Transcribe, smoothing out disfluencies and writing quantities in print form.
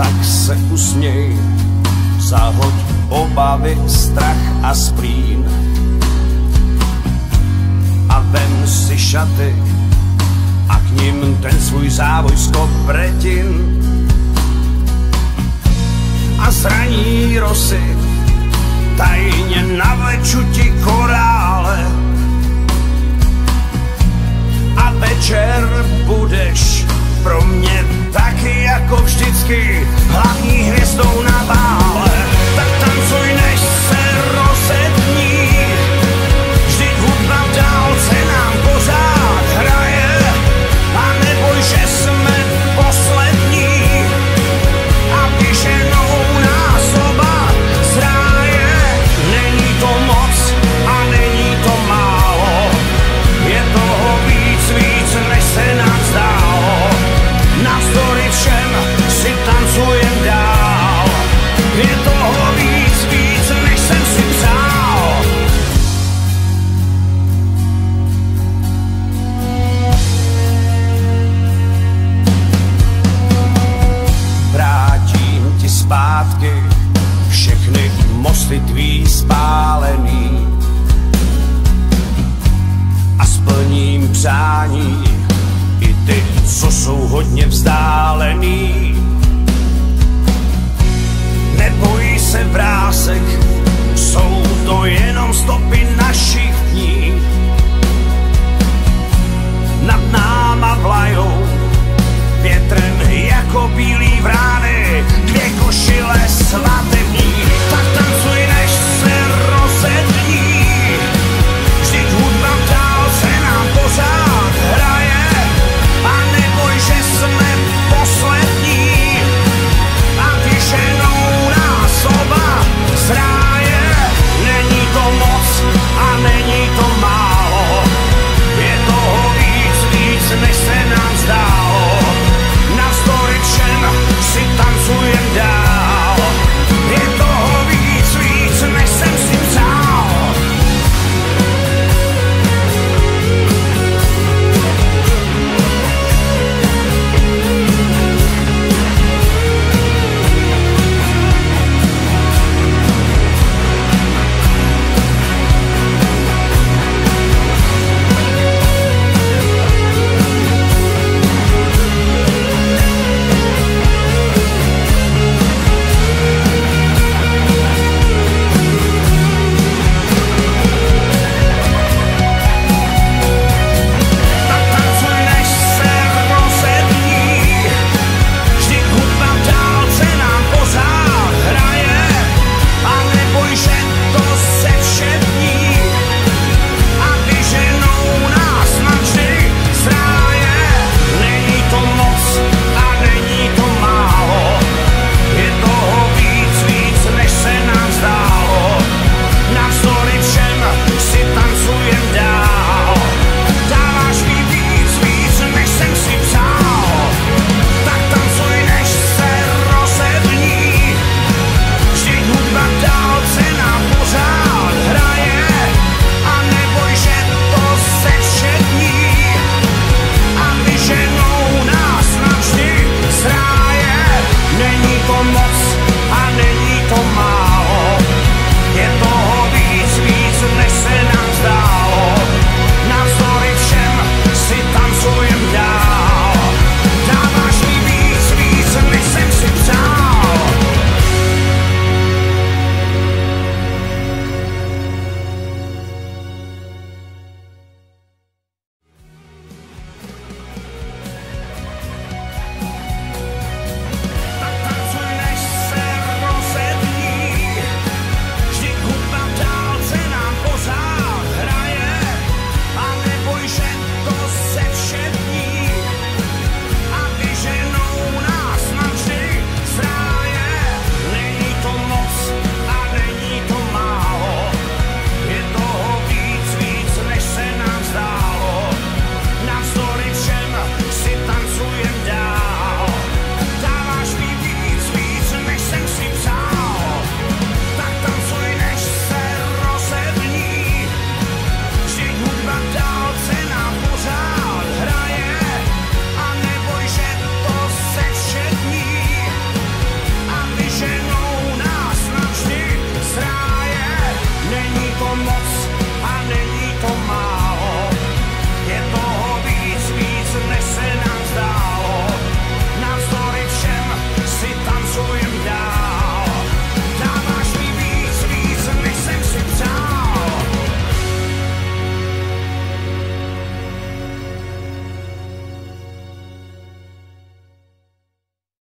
tak se usměj, zahoď obavy, strach a splín a vem si šaty a k nim ten svůj závoj z kopretin a zraní rosy tajně navleču ti korále a večer budeš pro mě taky jako vždycky hlavní hvězdou na bále. Tak tancuj, než se rozední, vždyť hudba v dálce nám pořád hraje a neboj, že jsme poslední a vyženou nás oba z ráje. Není to moc a není to málo, je toho víc, než se nám zdálo. Navzdory všem si tancujem dál, je toho víc, než jsem si přál. Vrátím ti zpátky všechny mosty tvý spálený a splním přání